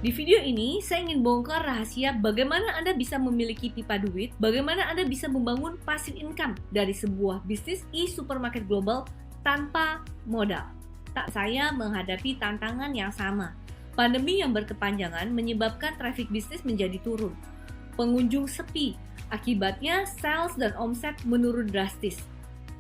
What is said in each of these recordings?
Di video ini, saya ingin bongkar rahasia bagaimana Anda bisa memiliki pipa duit, bagaimana Anda bisa membangun passive income dari sebuah bisnis e-supermarket global tanpa modal. Saya menghadapi tantangan yang sama. Pandemi yang berkepanjangan menyebabkan traffic bisnis menjadi turun. Pengunjung sepi, akibatnya sales dan omset menurun drastis.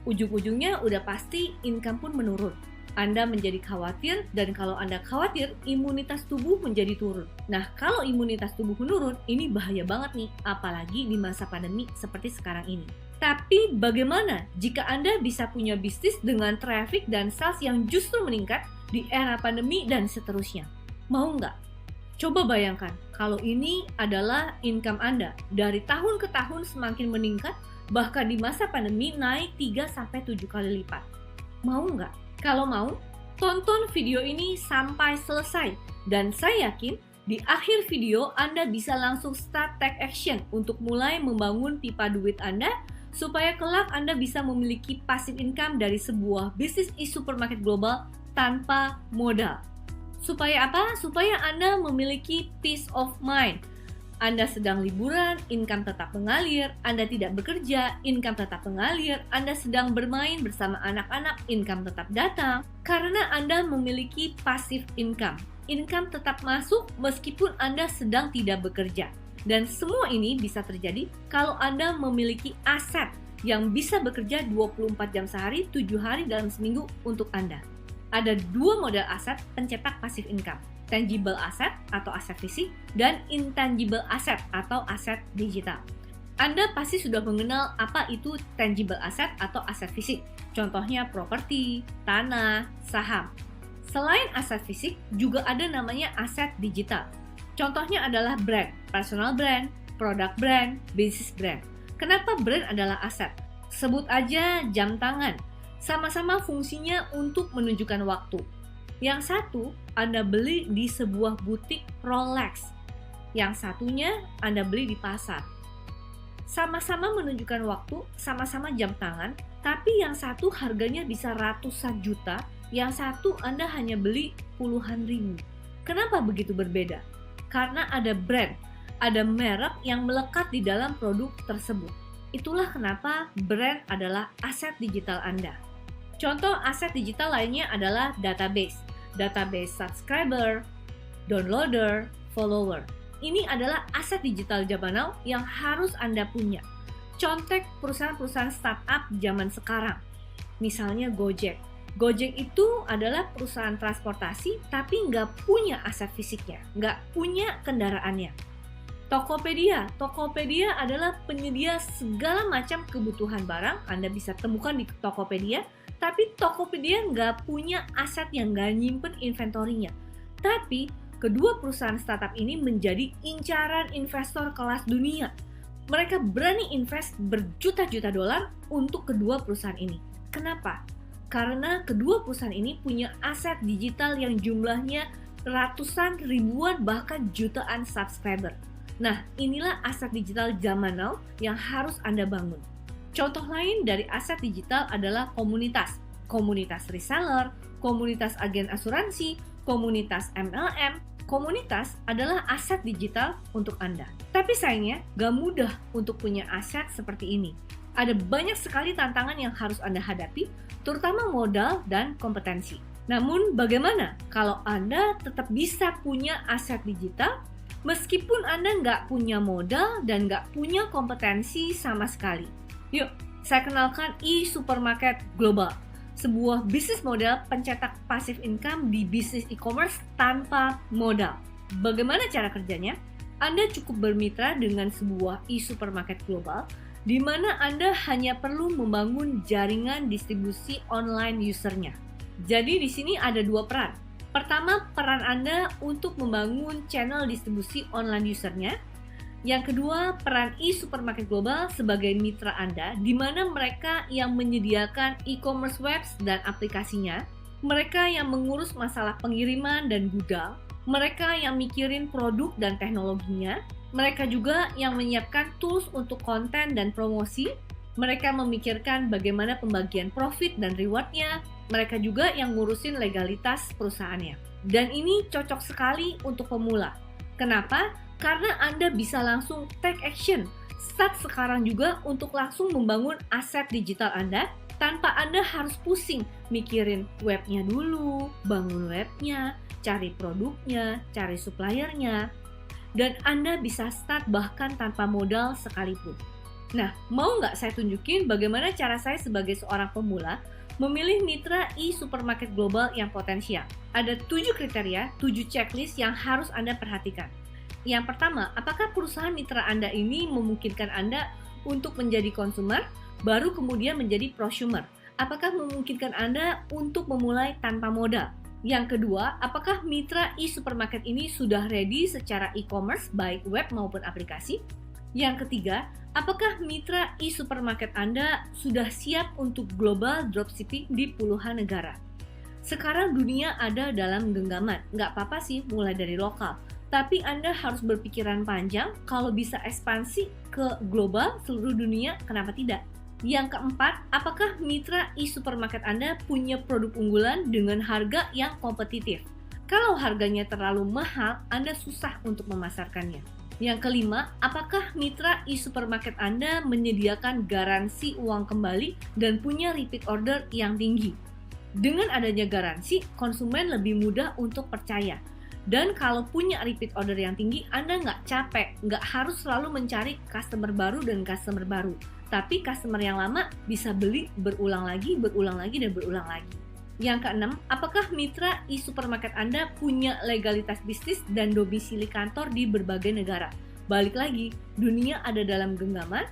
Ujung-ujungnya udah pasti income pun menurun. Anda menjadi khawatir, dan kalau Anda khawatir, imunitas tubuh menjadi turun. Nah, kalau imunitas tubuh menurun, ini bahaya banget nih, apalagi di masa pandemi seperti sekarang ini. Tapi bagaimana jika Anda bisa punya bisnis dengan traffic dan sales yang justru meningkat di era pandemi dan seterusnya? Mau nggak? Coba bayangkan, kalau ini adalah income Anda, dari tahun ke tahun semakin meningkat, bahkan di masa pandemi naik 3-7 kali lipat. Mau nggak? Kalau mau, tonton video ini sampai selesai, dan saya yakin di akhir video Anda bisa langsung start take action untuk mulai membangun pipa duit Anda supaya kelak Anda bisa memiliki passive income dari sebuah bisnis e-supermarket global tanpa modal. Supaya apa? Supaya Anda memiliki peace of mind. Anda sedang liburan, income tetap mengalir. Anda tidak bekerja, income tetap mengalir. Anda sedang bermain bersama anak-anak, income tetap datang. Karena Anda memiliki passive income. Income tetap masuk meskipun Anda sedang tidak bekerja. Dan semua ini bisa terjadi kalau Anda memiliki aset yang bisa bekerja 24 jam sehari, 7 hari dalam seminggu untuk Anda. Ada dua model aset pencetak passive income. Tangible asset atau aset fisik dan intangible asset atau aset digital. Anda pasti sudah mengenal apa itu tangible asset atau aset fisik. Contohnya properti, tanah, saham. Selain aset fisik, juga ada namanya aset digital. Contohnya adalah brand, personal brand, product brand, business brand. Kenapa brand adalah aset? Sebut aja jam tangan. Sama-sama fungsinya untuk menunjukkan waktu. Yang satu, Anda beli di sebuah butik Rolex. Yang satunya, Anda beli di pasar. Sama-sama menunjukkan waktu, sama-sama jam tangan, tapi yang satu harganya bisa ratusan juta, yang satu Anda hanya beli puluhan ribu. Kenapa begitu berbeda? Karena ada brand, ada merek yang melekat di dalam produk tersebut. Itulah kenapa brand adalah aset digital Anda. Contoh aset digital lainnya adalah database subscriber, downloader, follower. Ini adalah aset digital zaman now yang harus Anda punya. Contek perusahaan-perusahaan startup zaman sekarang. Misalnya Gojek. Gojek itu adalah perusahaan transportasi tapi nggak punya aset fisiknya, nggak punya kendaraannya. Tokopedia adalah penyedia segala macam kebutuhan barang. Anda bisa temukan di Tokopedia. Tapi Tokopedia nggak punya aset yang nggak nyimpen inventorinya. Tapi kedua perusahaan startup ini menjadi incaran investor kelas dunia. Mereka berani invest berjuta-juta dolar untuk kedua perusahaan ini. Kenapa? Karena kedua perusahaan ini punya aset digital yang jumlahnya ratusan, ribuan, bahkan jutaan subscriber. Nah, inilah aset digital zaman now yang harus Anda bangun. Contoh lain dari aset digital adalah komunitas. Komunitas reseller, komunitas agen asuransi, komunitas MLM. Komunitas adalah aset digital untuk Anda. Tapi sayangnya, gak mudah untuk punya aset seperti ini. Ada banyak sekali tantangan yang harus Anda hadapi, terutama modal dan kompetensi. Namun bagaimana kalau Anda tetap bisa punya aset digital meskipun Anda nggak punya modal dan nggak punya kompetensi sama sekali? Yuk, saya kenalkan e-supermarket global, sebuah bisnis model pencetak passive income di bisnis e-commerce tanpa modal. Bagaimana cara kerjanya? Anda cukup bermitra dengan sebuah e-supermarket global, di mana Anda hanya perlu membangun jaringan distribusi online usernya. Jadi di sini ada dua peran. Pertama, peran Anda untuk membangun channel distribusi online usernya. Yang kedua, peran e-supermarket global sebagai mitra Anda, di mana mereka yang menyediakan e-commerce webs dan aplikasinya, mereka yang mengurus masalah pengiriman dan gudang, mereka yang mikirin produk dan teknologinya, mereka juga yang menyiapkan tools untuk konten dan promosi, mereka memikirkan bagaimana pembagian profit dan rewardnya, mereka juga yang ngurusin legalitas perusahaannya. Dan ini cocok sekali untuk pemula. Kenapa? Karena Anda bisa langsung take action. Start sekarang juga untuk langsung membangun aset digital Anda tanpa Anda harus pusing mikirin webnya dulu, bangun webnya, cari produknya, cari suppliernya. Dan Anda bisa start bahkan tanpa modal sekalipun. Nah, mau nggak saya tunjukin bagaimana cara saya sebagai seorang pemula memilih mitra e-supermarket global yang potensial? Ada 7 kriteria, 7 checklist yang harus Anda perhatikan. Yang pertama, apakah perusahaan mitra Anda ini memungkinkan Anda untuk menjadi konsumer, baru kemudian menjadi prosumer? Apakah memungkinkan Anda untuk memulai tanpa modal? Yang kedua, apakah mitra e-supermarket ini sudah ready secara e-commerce, baik web maupun aplikasi? Yang ketiga, apakah mitra e-supermarket Anda sudah siap untuk global dropshipping di puluhan negara? Sekarang dunia ada dalam genggaman, nggak apa-apa sih mulai dari lokal. Tapi Anda harus berpikiran panjang, kalau bisa ekspansi ke global seluruh dunia, kenapa tidak? Yang keempat, apakah mitra e-supermarket Anda punya produk unggulan dengan harga yang kompetitif? Kalau harganya terlalu mahal, Anda susah untuk memasarkannya. Yang kelima, apakah mitra e-supermarket Anda menyediakan garansi uang kembali dan punya repeat order yang tinggi? Dengan adanya garansi, konsumen lebih mudah untuk percaya. Dan kalau punya repeat order yang tinggi, Anda nggak capek, nggak harus selalu mencari customer baru dan customer baru. Tapi customer yang lama bisa beli berulang lagi, dan berulang lagi. Yang keenam, apakah mitra e-supermarket Anda punya legalitas bisnis dan domisili kantor di berbagai negara? Balik lagi, dunia ada dalam genggaman.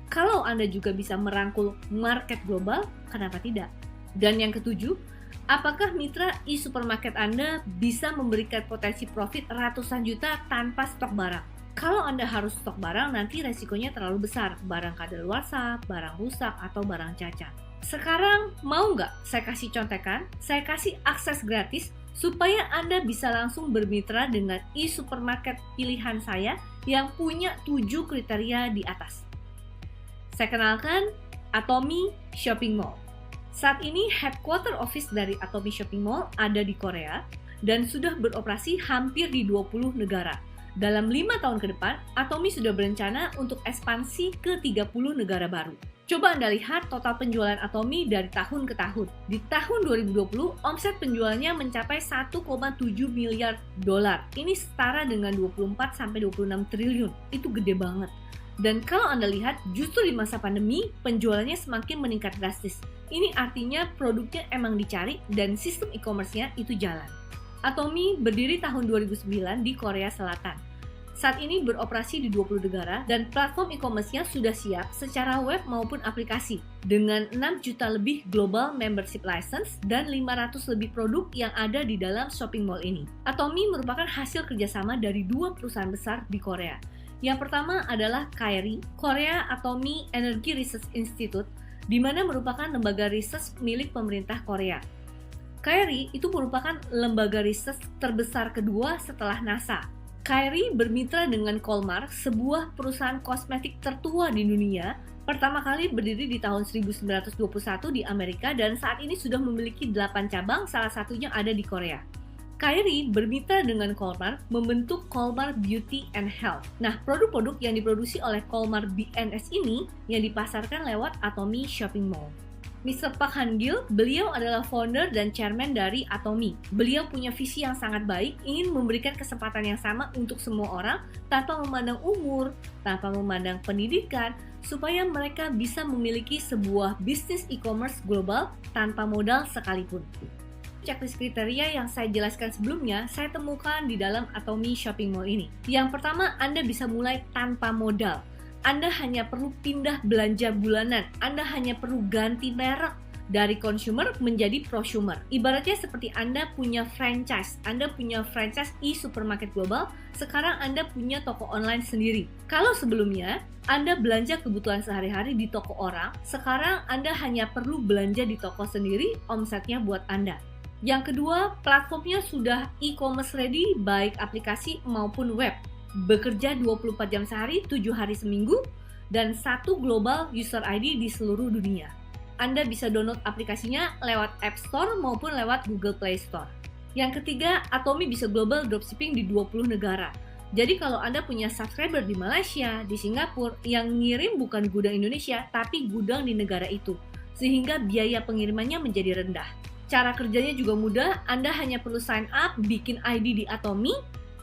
Kalau Anda juga bisa merangkul market global, kenapa tidak? Dan yang ketujuh, apakah mitra e-supermarket Anda bisa memberikan potensi profit ratusan juta tanpa stok barang? Kalau Anda harus stok barang, nanti resikonya terlalu besar. Barang kadaluarsa, barang rusak, atau barang cacat. Sekarang mau nggak saya kasih contekan? Saya kasih akses gratis supaya Anda bisa langsung bermitra dengan e-supermarket pilihan saya yang punya 7 kriteria di atas. Saya kenalkan Atomy Shopping Mall. Saat ini headquarter office dari Atomy Shopping Mall ada di Korea dan sudah beroperasi hampir di 20 negara. Dalam 5 tahun ke depan, Atomy sudah berencana untuk ekspansi ke 30 negara baru. Coba Anda lihat total penjualan Atomy dari tahun ke tahun. Di tahun 2020, omset penjualannya mencapai 1,7 miliar dolar. Ini setara dengan 24-26 triliun. Itu gede banget. Dan kalau Anda lihat, justru di masa pandemi, penjualannya semakin meningkat drastis. Ini artinya produknya emang dicari dan sistem e-commerce-nya itu jalan. Atomy berdiri tahun 2009 di Korea Selatan. Saat ini beroperasi di 20 negara dan platform e-commerce-nya sudah siap secara web maupun aplikasi dengan 6 juta lebih global membership license dan 500 lebih produk yang ada di dalam shopping mall ini. Atomy merupakan hasil kerjasama dari 2 perusahaan besar di Korea. Yang pertama adalah KRI, Korea Atomy Energy Research Institute, di mana merupakan lembaga riset milik pemerintah Korea. KRI itu merupakan lembaga riset terbesar kedua setelah NASA. KRI bermitra dengan Colmar, sebuah perusahaan kosmetik tertua di dunia, pertama kali berdiri di tahun 1921 di Amerika dan saat ini sudah memiliki 8 cabang, salah satunya ada di Korea. KRI bermitra dengan Colmar membentuk Colmar Beauty and Health. Nah, produk-produk yang diproduksi oleh Colmar BNS ini yang dipasarkan lewat Atomy Shopping Mall. Mr. Park Han-gil, beliau adalah founder dan chairman dari Atomy. Beliau punya visi yang sangat baik, ingin memberikan kesempatan yang sama untuk semua orang tanpa memandang umur, tanpa memandang pendidikan, supaya mereka bisa memiliki sebuah bisnis e-commerce global tanpa modal sekalipun. Checklist kriteria yang saya jelaskan sebelumnya, saya temukan di dalam Atomy Shopping Mall ini. Yang pertama, Anda bisa mulai tanpa modal. Anda hanya perlu pindah belanja bulanan, Anda hanya perlu ganti merek dari consumer menjadi prosumer. Ibaratnya seperti Anda punya franchise e-supermarket global, sekarang Anda punya toko online sendiri. Kalau sebelumnya Anda belanja kebutuhan sehari-hari di toko orang, sekarang Anda hanya perlu belanja di toko sendiri, omsetnya buat Anda. Yang kedua, platformnya sudah e-commerce ready, baik aplikasi maupun web. Bekerja 24 jam sehari, 7 hari seminggu, dan 1 global user ID di seluruh dunia. Anda bisa download aplikasinya lewat App Store maupun lewat Google Play Store. Yang ketiga, Atomy bisa global dropshipping di 20 negara. Jadi kalau Anda punya subscriber di Malaysia, di Singapura, yang ngirim bukan gudang Indonesia, tapi gudang di negara itu, sehingga biaya pengirimannya menjadi rendah. Cara kerjanya juga mudah, Anda hanya perlu sign up, bikin ID di Atomy,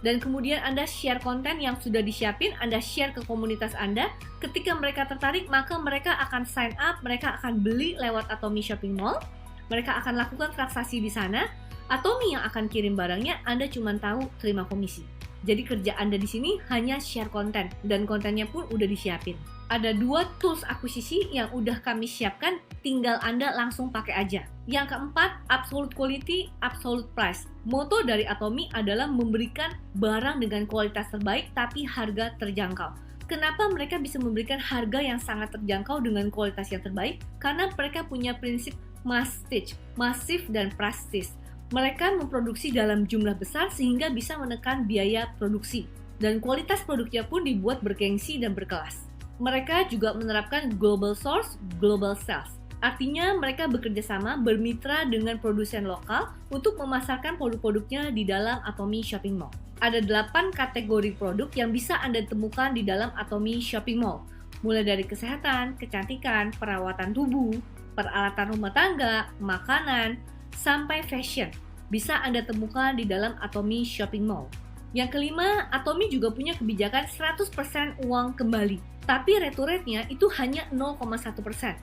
dan kemudian Anda share konten yang sudah disiapin, Anda share ke komunitas Anda. Ketika mereka tertarik, maka mereka akan sign up, mereka akan beli lewat Atomy Shopping Mall, mereka akan lakukan transaksi di sana. Atomy yang akan kirim barangnya, Anda cuma tahu terima komisi. Jadi kerja Anda di sini hanya share konten, dan kontennya pun udah disiapin. Ada 2 tools akuisisi yang udah kami siapkan, tinggal Anda langsung pakai aja. Yang keempat, absolute quality, absolute price. Moto dari Atomy adalah memberikan barang dengan kualitas terbaik tapi harga terjangkau. Kenapa mereka bisa memberikan harga yang sangat terjangkau dengan kualitas yang terbaik? Karena mereka punya prinsip masstige, masif dan prestige. Mereka memproduksi dalam jumlah besar sehingga bisa menekan biaya produksi. Dan kualitas produknya pun dibuat bergengsi dan berkelas. Mereka juga menerapkan global source, global sales. Artinya mereka bekerja sama bermitra dengan produsen lokal untuk memasarkan produk-produknya di dalam Atomy Shopping Mall. Ada 8 kategori produk yang bisa Anda temukan di dalam Atomy Shopping Mall. Mulai dari kesehatan, kecantikan, perawatan tubuh, peralatan rumah tangga, makanan, sampai fashion. Bisa Anda temukan di dalam Atomy Shopping Mall. Yang kelima, Atomy juga punya kebijakan 100% uang kembali. Tapi return rate-nya itu hanya 0,1%.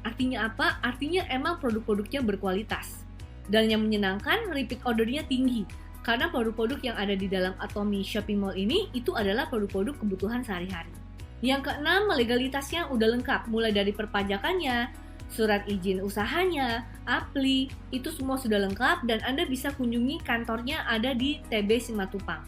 Artinya apa? Artinya emang produk-produknya berkualitas. Dan yang menyenangkan, repeat order-nya tinggi. Karena produk-produk yang ada di dalam Atomy Shopping Mall ini, itu adalah produk-produk kebutuhan sehari-hari. Yang keenam, legalitasnya udah lengkap. Mulai dari perpajakannya, surat izin usahanya, APLI, itu semua sudah lengkap dan Anda bisa kunjungi kantornya ada di TB Simatupang.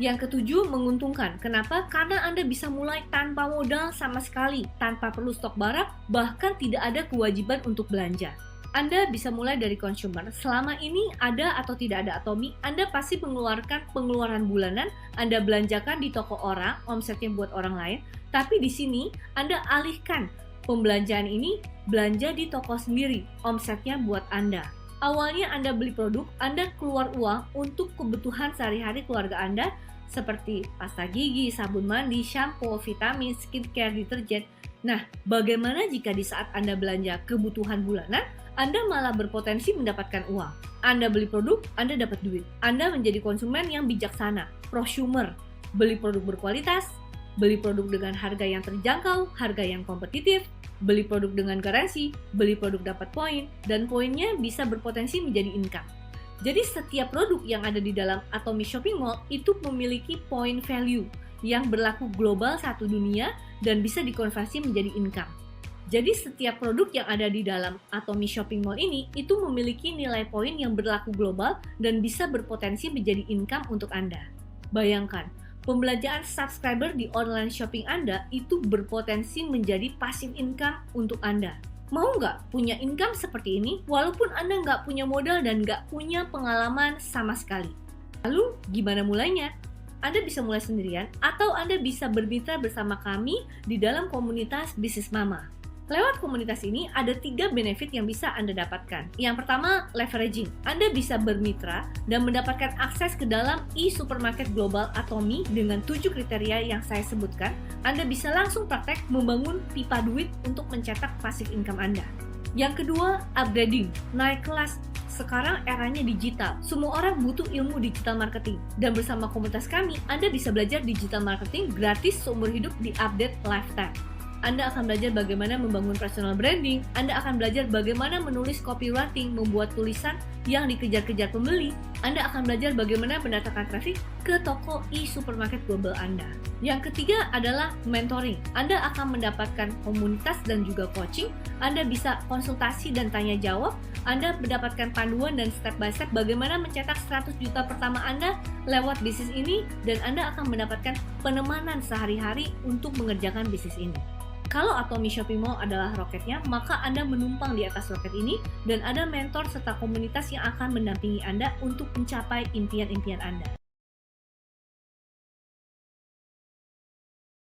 Yang ketujuh, menguntungkan. Kenapa? Karena Anda bisa mulai tanpa modal sama sekali, tanpa perlu stok barang, bahkan tidak ada kewajiban untuk belanja. Anda bisa mulai dari consumer. Selama ini ada atau tidak ada Atomy, Anda pasti mengeluarkan pengeluaran bulanan, Anda belanjakan di toko orang, omsetnya buat orang lain, tapi di sini Anda alihkan pembelanjaan ini, belanja di toko sendiri, omsetnya buat Anda. Awalnya Anda beli produk, Anda keluar uang untuk kebutuhan sehari-hari keluarga Anda seperti pasta gigi, sabun mandi, shampoo, vitamin, skincare, deterjen. Nah, bagaimana jika di saat Anda belanja kebutuhan bulanan, Anda malah berpotensi mendapatkan uang? Anda beli produk, Anda dapat duit. Anda menjadi konsumen yang bijaksana, prosumer, beli produk berkualitas, beli produk dengan harga yang terjangkau, harga yang kompetitif, beli produk dengan garansi, beli produk dapat poin, dan poinnya bisa berpotensi menjadi income. Jadi setiap produk yang ada di dalam Atomy Shopping Mall itu memiliki point value yang berlaku global satu dunia dan bisa dikonversi menjadi income. Jadi setiap produk yang ada di dalam Atomy Shopping Mall ini itu memiliki nilai poin yang berlaku global dan bisa berpotensi menjadi income untuk Anda. Bayangkan, pembelanjaan subscriber di online shopping Anda itu berpotensi menjadi passive income untuk Anda. Mau nggak punya income seperti ini walaupun Anda nggak punya modal dan nggak punya pengalaman sama sekali? Lalu gimana mulainya? Anda bisa mulai sendirian atau Anda bisa bermitra bersama kami di dalam komunitas Bisnis Mama. Lewat komunitas ini ada 3 benefit yang bisa Anda dapatkan. Yang pertama, leveraging. Anda bisa bermitra dan mendapatkan akses ke dalam e-supermarket global Atomy dengan 7 kriteria yang saya sebutkan. Anda bisa langsung praktek membangun pipa duit untuk mencetak passive income Anda. Yang kedua, upgrading, naik kelas. Sekarang eranya digital, semua orang butuh ilmu digital marketing. Dan bersama komunitas kami, Anda bisa belajar digital marketing gratis seumur hidup di update lifetime. Anda akan belajar bagaimana membangun personal branding, Anda akan belajar bagaimana menulis copywriting, membuat tulisan yang dikejar-kejar pembeli, Anda akan belajar bagaimana mendatangkan traffic ke toko e-supermarket global Anda. Yang ketiga adalah mentoring. Anda akan mendapatkan komunitas dan juga coaching, Anda bisa konsultasi dan tanya jawab, Anda mendapatkan panduan dan step by step bagaimana mencetak 100 juta pertama Anda lewat bisnis ini, dan Anda akan mendapatkan penemanan sehari-hari untuk mengerjakan bisnis ini. Kalau Atomy Shopping Mall adalah roketnya, maka Anda menumpang di atas roket ini dan ada mentor serta komunitas yang akan mendampingi Anda untuk mencapai impian-impian Anda.